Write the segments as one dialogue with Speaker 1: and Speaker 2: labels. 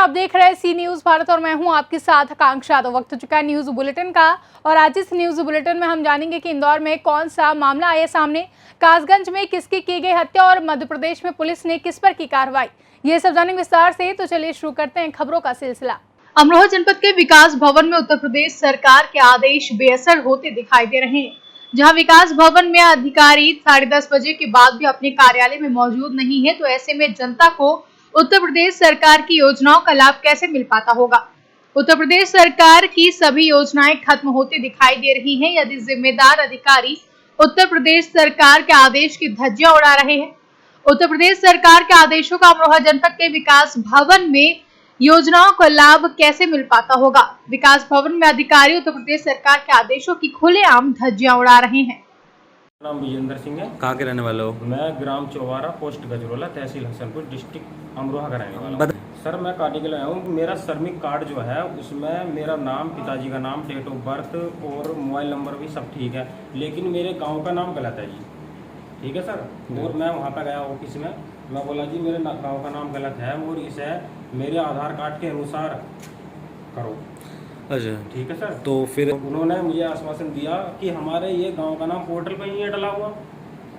Speaker 1: आप देख रहे हैं सी न्यूज भारत और मैं हूं आपके साथ आकांक्षा। तो वक्त हो चुका है न्यूज बुलेटिन का और आज इस न्यूज बुलेटिन में हम जानेंगे कि इंदौर में कौन सा मामला आया सामने, कासगंज में किसकी की गई हत्या और मध्य प्रदेश में पुलिस ने किस पर की कार्रवाई, ये सब जानेंगे विस्तार से। तो चलिए शुरू करते हैं खबरों का सिलसिला। अमरोहा जनपद के विकास भवन में उत्तर प्रदेश सरकार के आदेश बेअसर होते दिखाई दे रहे हैं, जहां विकास भवन में अधिकारी 10:30 बजे के बाद भी अपने कार्यालय में मौजूद नहीं है। तो ऐसे में जनता को उत्तर प्रदेश सरकार की योजनाओं का लाभ कैसे मिल पाता होगा। उत्तर प्रदेश सरकार की सभी योजनाएं खत्म होती दिखाई दे रही हैं। यदि जिम्मेदार अधिकारी उत्तर प्रदेश सरकार के आदेश की धज्जियां उड़ा रहे हैं, उत्तर प्रदेश सरकार के आदेशों का अमरोहा जनपद के विकास भवन में योजनाओं का लाभ कैसे मिल पाता होगा। विकास भवन में अधिकारी उत्तर प्रदेश सरकार के आदेशों की खुलेआम धज्जियां उड़ा रहे हैं।
Speaker 2: नाम विजेंद्र सिंह है।
Speaker 3: कहाँ के रहने वाले हो?
Speaker 2: मैं ग्राम चौवारा, पोस्ट गजरोला, तहसील हसनपुर, डिस्ट्रिक्ट अमरोहा का रहने वाला हूँ। सर मैं कार्ड के लिए आया हूँ। मेरा श्रमिक कार्ड जो है उसमें मेरा नाम, पिताजी का नाम, डेट ऑफ बर्थ और मोबाइल नंबर भी सब ठीक है, लेकिन मेरे गांव का नाम गलत है जी। ठीक है सर। और मैं वहाँ पर गया ऑफिस में, मैं बोला जी मेरे गाँव का नाम गलत है और इसे मेरे आधार कार्ड के अनुसार करो।
Speaker 3: अच्छा
Speaker 2: ठीक है सर।
Speaker 3: तो फिर
Speaker 2: उन्होंने मुझे आश्वासन दिया कि हमारे ये गांव का नाम पोर्टल पे ही है डला हुआ,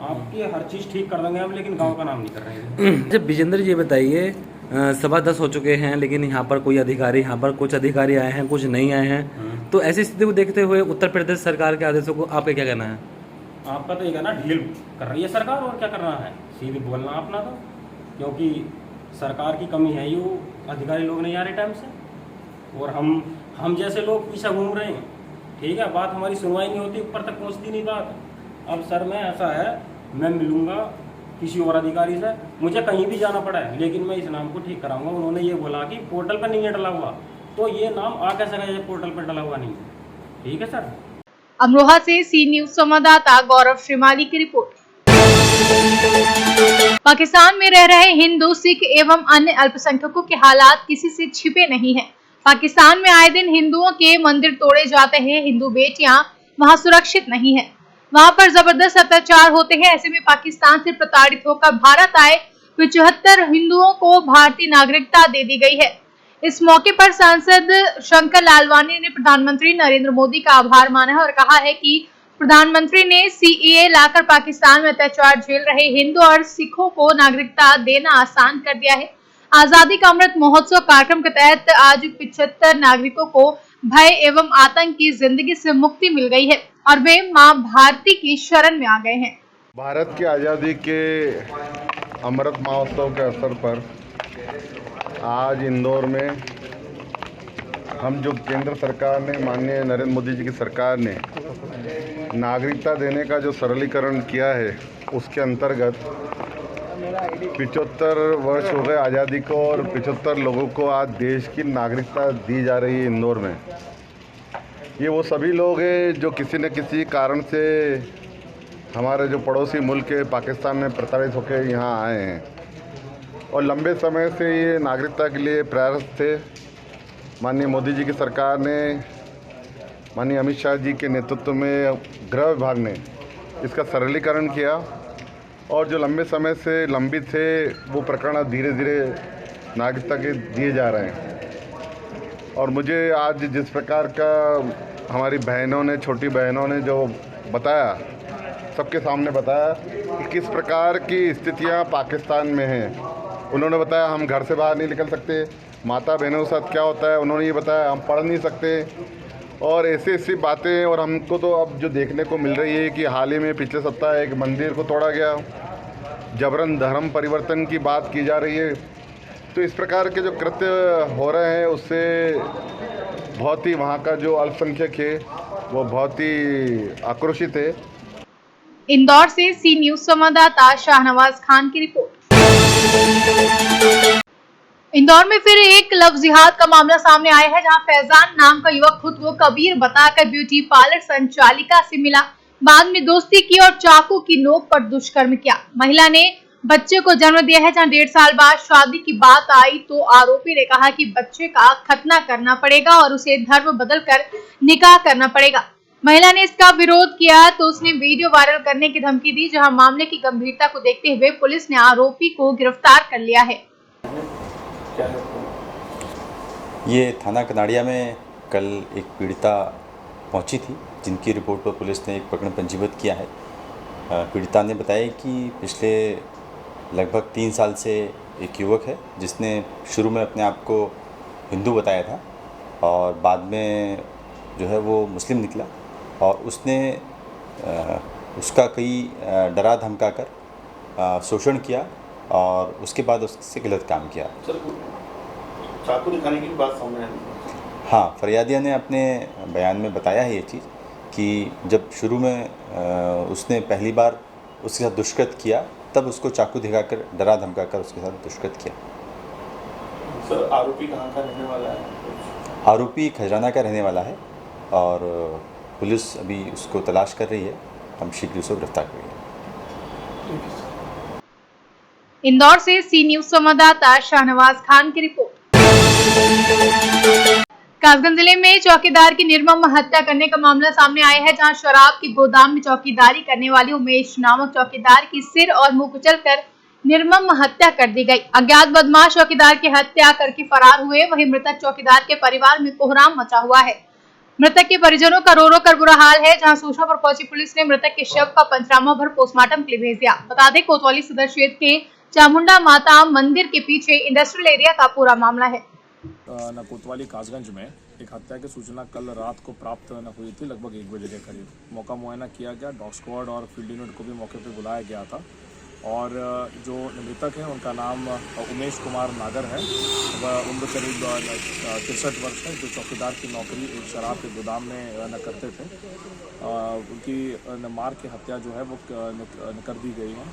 Speaker 2: आपकी हर चीज़ ठीक कर देंगे हम, लेकिन गांव का नाम नहीं कर रहे हैं।
Speaker 3: जब विजेंद्र जी बताइए, 10:15 हो चुके हैं लेकिन यहाँ पर कोई अधिकारी, यहाँ पर कुछ अधिकारी आए हैं, कुछ नहीं आए हैं, तो ऐसी स्थिति को देखते हुए उत्तर प्रदेश सरकार के आदेशों को आपका क्या कहना है?
Speaker 2: आपका तो ये कहना ढील कर रही है सरकार, और क्या करना है, सीधे बोलना अपना तो, क्योंकि सरकार की कमी है, ये अधिकारी लोग नहीं आ रहे टाइम से और हम जैसे लोग पीछे घूम रहे हैं। ठीक है, बात हमारी सुनवाई नहीं होती, ऊपर तक पहुंचती नहीं बात। अब सर मैं ऐसा है, मैं मिलूंगा किसी और अधिकारी से, मुझे कहीं भी जाना पड़ा है, लेकिन मैं इस नाम को ठीक कराऊंगा। उन्होंने ये बोला कि पोर्टल पर नहीं है डला हुआ, तो ये नाम आ कैसे गया, पोर्टल पर डला हुआ नहीं है। ठीक है सर।
Speaker 1: अमरोहा से सी न्यूज संवाददाता गौरव श्रीमाली की रिपोर्ट। पाकिस्तान में रह रहे हिंदू, सिख एवं अन्य अल्पसंख्यकों के हालात किसी से छिपे नहीं हैं। पाकिस्तान में आए दिन हिंदुओं के मंदिर तोड़े जाते हैं, हिंदू बेटियां वहां सुरक्षित नहीं है, वहां पर जबरदस्त अत्याचार होते हैं। ऐसे में पाकिस्तान से प्रताड़ित होकर भारत आए 75 हिंदुओं को भारतीय नागरिकता दे दी गई है। इस मौके पर सांसद शंकर लालवानी ने प्रधानमंत्री नरेंद्र मोदी का आभार माना है और कहा है कि प्रधानमंत्री ने सीएए लाकर पाकिस्तान में अत्याचार झेल रहे हिंदू और सिखों को नागरिकता देना आसान कर दिया है। आजादी का अमृत महोत्सव कार्यक्रम के तहत आज 75 नागरिकों को भय एवं आतंक की जिंदगी से मुक्ति मिल गई है और वे मां भारती की शरण में आ गए हैं।
Speaker 4: भारत की आज़ादी के अमृत महोत्सव के अवसर पर आज इंदौर में हम जो केंद्र सरकार ने, माननीय नरेंद्र मोदी जी की सरकार ने नागरिकता देने का जो सरलीकरण किया है, उसके अंतर्गत 75 वर्ष हो गए आज़ादी को और 75 लोगों को आज देश की नागरिकता दी जा रही है इंदौर में। ये वो सभी लोग हैं जो किसी न किसी कारण से हमारे जो पड़ोसी मुल्क है पाकिस्तान में प्रताड़ित होकर यहाँ आए हैं और लंबे समय से ये नागरिकता के लिए प्रयास थे। माननीय मोदी जी की सरकार ने, माननीय अमित शाह जी के नेतृत्व में गृह विभाग ने इसका सरलीकरण किया और जो लंबे समय से लंबित थे वो प्रकरण धीरे धीरे नागरिकता के दिए जा रहे हैं। और मुझे आज जिस प्रकार का हमारी बहनों ने, छोटी बहनों ने जो बताया, सबके सामने बताया कि किस प्रकार की स्थितियां पाकिस्तान में हैं। उन्होंने बताया हम घर से बाहर नहीं निकल सकते, माता बहनों के साथ क्या होता है उन्होंने ये बताया, हम पढ़ नहीं सकते और ऐसी बातें। और हमको तो अब जो देखने को मिल रही है कि हाल ही में पिछले सप्ताह एक मंदिर को तोड़ा गया, जबरन धर्म परिवर्तन की बात की जा रही है। तो इस प्रकार के जो कृत्य हो रहे हैं उससे बहुत ही वहाँ का जो अल्पसंख्यक है वो बहुत ही आक्रोशित है।
Speaker 1: इंदौर से सी न्यूज संवाददाता शाहनवाज खान की रिपोर्ट। इंदौर में फिर एक लव जिहाद का मामला सामने आया है, जहां फैजान नाम का युवक खुद को कबीर बताकर ब्यूटी पार्लर संचालिका से मिला, बाद में दोस्ती की और चाकू की नोक पर दुष्कर्म किया। महिला ने बच्चे को जन्म दिया है, जहां 1.5 साल बाद शादी की बात आई तो आरोपी ने कहा कि बच्चे का खतना करना पड़ेगा और उसे धर्म बदलकर निकाह करना पड़ेगा। महिला ने इसका विरोध किया तो उसने वीडियो वायरल करने की धमकी दी, जहां मामले की गंभीरता को देखते हुए पुलिस ने आरोपी को गिरफ्तार कर लिया है।
Speaker 5: ये थाना कनाड़िया में कल एक पीड़िता पहुंची थी, जिनकी रिपोर्ट पर पुलिस ने एक प्रकरण पंजीबद्ध किया है। पीड़िता ने बताया कि पिछले लगभग 3 साल से एक युवक है, जिसने शुरू में अपने आप को हिंदू बताया था और बाद में जो है वो मुस्लिम निकला और उसने उसका कई डरा धमका कर शोषण किया और उसके बाद उससे गलत काम किया।
Speaker 6: सर, चाकू दिखाने की बात सामने आई।
Speaker 5: हाँ, फरियादिया ने अपने बयान में बताया है ये चीज़ कि जब शुरू में उसने पहली बार उसके साथ दुष्कृत किया, तब उसको चाकू दिखाकर डरा धमका कर उसके साथ दुष्कृत किया।
Speaker 6: सर, आरोपी कहाँ का रहने वाला है?
Speaker 5: आरोपी खजराना का रहने वाला है और पुलिस अभी उसको तलाश कर रही है। हम शीघ्र उसको गिरफ्तार करेंगे।
Speaker 1: इंदौर से सी न्यूज संवाददाता शाहनवाज खान की रिपोर्ट। कासगंज जिले में चौकीदार की निर्मम हत्या करने का मामला सामने आया है, जहां शराब के गोदाम में चौकीदारी करने वाले उमेश नामक चौकीदार की सिर और मुंह कुचलकर निर्मम हत्या कर दी गई। अज्ञात बदमाश चौकीदार की हत्या करके फरार हुए। वहीं मृतक चौकीदार के परिवार में कोहराम मचा हुआ है। मृतक के परिजनों का रो रो कर बुरा हाल है। जहां सूचना पर पहुंची पुलिस ने मृतक के शव का पंचनामा भर पोस्टमार्टम के लिए भेज दिया। बता दें, कोतवाली सदर क्षेत्र के चामुंडा माता मंदिर के पीछे इंडस्ट्रियल एरिया का पूरा मामला है।
Speaker 7: न कोतवाली कासगंज में एक हत्या की सूचना कल रात को प्राप्त न हुई थी, लगभग 1 बजे के करीब। मौका मुआयना किया गया, डॉग स्क्वाड और फील्ड यूनिट को भी मौके पर बुलाया गया था और जो मृतक है उनका नाम उमेश कुमार नागर है। वह उम्र करीब 63 वर्ष है, जो चौकीदार की नौकरी एक शराब के गोदाम में न करते थे। उनकी मार की हत्या जो है वो कर दी गई है।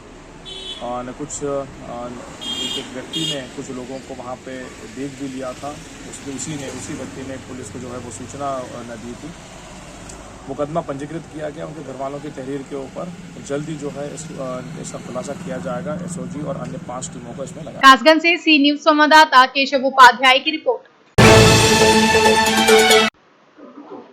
Speaker 7: और कुछ एक व्यक्ति ने कुछ लोगों को वहाँ पे देख भी लिया था। उसी व्यक्ति ने पुलिस को जो है वो सूचना न दी थी। मुकदमा पंजीकृत किया गया उनके घर वालों की तहरीर के ऊपर। जल्दी जो है इसका खुलासा किया जाएगा। एसओजी और अन्य 5 टीमों को इसमें लगाया।
Speaker 1: कासगंज से सी न्यूज संवाददाता केशव उपाध्याय की रिपोर्ट।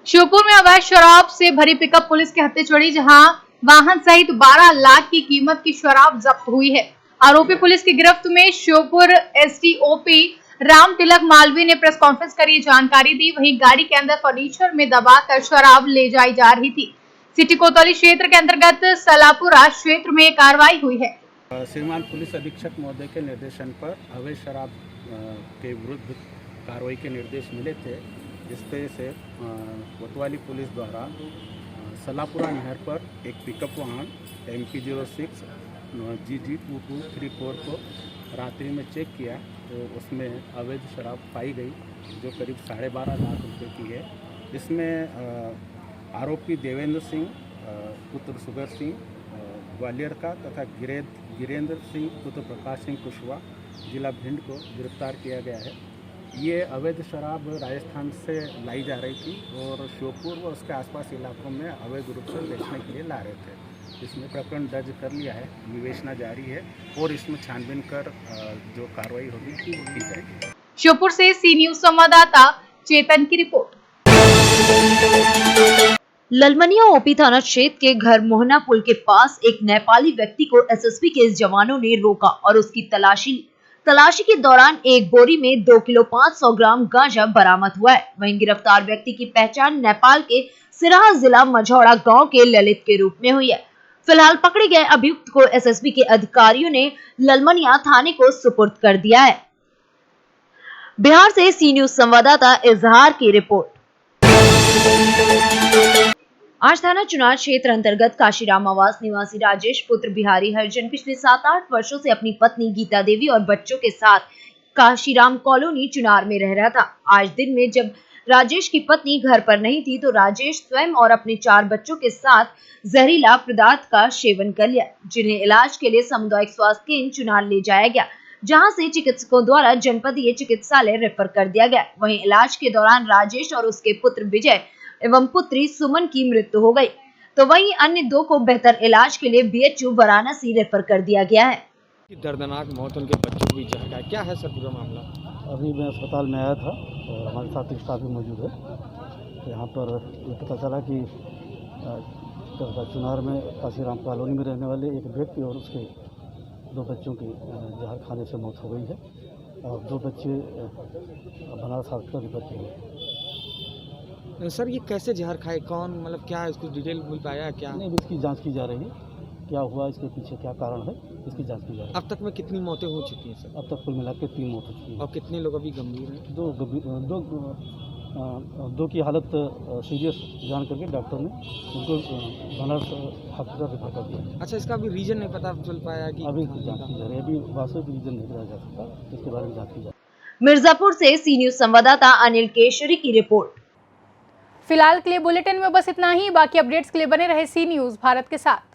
Speaker 1: श्योपुर में अवैध शराब से भरी पिकअप पुलिस के हत्थे चढ़ी, जहां वाहन सहित 12 लाख की कीमत की शराब जब्त हुई है। आरोपी पुलिस की गिरफ्त में श्योपुर एसडीओपी राम तिलक मालवीय ने प्रेस कॉन्फ्रेंस कर ये जानकारी दी। वहीं गाड़ी के अंदर फर्नीचर में दबाकर शराब ले जाई जा रही थी। सिटी कोतवाली क्षेत्र के अंतर्गत सलापुरा क्षेत्र में कार्रवाई हुई है।
Speaker 8: श्रीमान पुलिस अधीक्षक महोदय के निर्देशन पर अवैध शराब के विरुद्ध कार्रवाई के निर्देश मिले थे, जिसपे से कोतवाली पुलिस द्वारा सलापुरा नहर पर एक पिकअप वाहन MP06 GG2234 को रात्रि में चेक किया तो उसमें अवैध शराब पाई गई, जो करीब 12.5 लाख रुपए की है। इसमें आरोपी देवेंद्र सिंह पुत्र सुगर सिंह ग्वालियर का तथा गिरेंद्र सिंह पुत्र प्रकाश सिंह कुशवाहा जिला भिंड को गिरफ्तार किया गया है। ये अवैध शराब राजस्थान से लाई जा रही थी और श्योपुर व उसके आसपास इलाकों में अवैध रूप से बेचने के लिए ला रहे थे। इसमें प्रकरण दर्ज कर लिया है, विवेचना जारी है और इसमें छानबीन कर जो कार्रवाई होगी की जाएगी।
Speaker 1: श्योपुर से सी न्यूज संवाददाता चेतन की रिपोर्ट।
Speaker 9: ललमनिया ओपी थाना क्षेत्र के घर मोहना पुल के पास एक नेपाली व्यक्ति को एसएसबी के जवानों ने रोका और उसकी तलाशी के दौरान एक बोरी में 2 किलो 500 ग्राम गांजा बरामद हुआ है। वहीं गिरफ्तार व्यक्ति की पहचान नेपाल के सिराहा जिला मझौड़ा गांव के ललित के रूप में हुई है। फिलहाल पकड़े गए अभियुक्त को एसएसबी के अधिकारियों ने ललमनिया थाने को सुपुर्द कर दिया है। बिहार से सी न्यूज संवाददाता इजहार की रिपोर्ट। आज थाना चुनार क्षेत्र अंतर्गत काशीराम आवास निवासी राजेश पुत्र बिहारी हरिजन पिछले 7-8 वर्षों से अपनी पत्नी गीता देवी और बच्चों के साथ काशीराम कॉलोनी चुनार में रह रहा था। आज दिन में जब राजेश की पत्नी घर पर नहीं थी तो राजेश स्वयं और अपने 4 बच्चों के साथ जहरीला पदार्थ का सेवन कर लिया, जिन्हें इलाज के लिए सामुदायिक स्वास्थ्य केंद्र चुनार ले जाया गया, जहां से चिकित्सकों द्वारा जनपदीय चिकित्सालय रेफर कर दिया गया। वहीं इलाज के दौरान राजेश और उसके पुत्र विजय एवं पुत्री सुमन की मृत्यु हो गई, तो वहीं अन्य 2 को बेहतर इलाज के लिए BHU वाराणसी रेफर कर दिया गया है।
Speaker 10: दर्दनाक मौत उनके बच्चों के बीच है, क्या है सर पूरा मामला?
Speaker 11: अभी मैं अस्पताल में आया था और हमारे साथ स्टाफ भी मौजूद है। तो यहाँ पर ये पता चला कि चुनार में काशीराम कॉलोनी में रहने वाले एक व्यक्ति और उसके 2 बच्चों की जहर खाने से मौत हो गई है। और 2 बच्चे बनारस हॉस्पिटल रिफर किए गए।
Speaker 10: सर ये कैसे जहर खाए, कौन, मतलब क्या है, इसको डिटेल मिल पाया है क्या?
Speaker 11: नहीं, अभी इसकी जांच की जा रही है, क्या हुआ, इसके पीछे क्या कारण है, इसकी जांच की जा रही है।
Speaker 10: अब तक में कितनी मौतें हो चुकी हैं सर?
Speaker 11: अब तक कुल मिला के 3 मौत हो चुकी है।
Speaker 10: और कितने लोग अभी गंभीर हैं?
Speaker 11: दो की हालत सीरियस जान करके डॉक्टर ने उनको बनारस हॉस्पिटल रेफर कर दिया।
Speaker 10: अच्छा, इसका अभी रीजन नहीं पता चल पाया कि
Speaker 11: अभी जांच की जा रही है, अभी वास्तविक रीजन नहीं बताया जा सकता, इसके बारे में जांच की जा रही है।
Speaker 9: मिर्जापुर से सी न्यूज संवाददाता अनिल केशरी की रिपोर्ट।
Speaker 1: फिलहाल के लिए बुलेटिन में बस इतना ही। बाकी अपडेट्स के लिए बने रहे सी न्यूज़ भारत के साथ।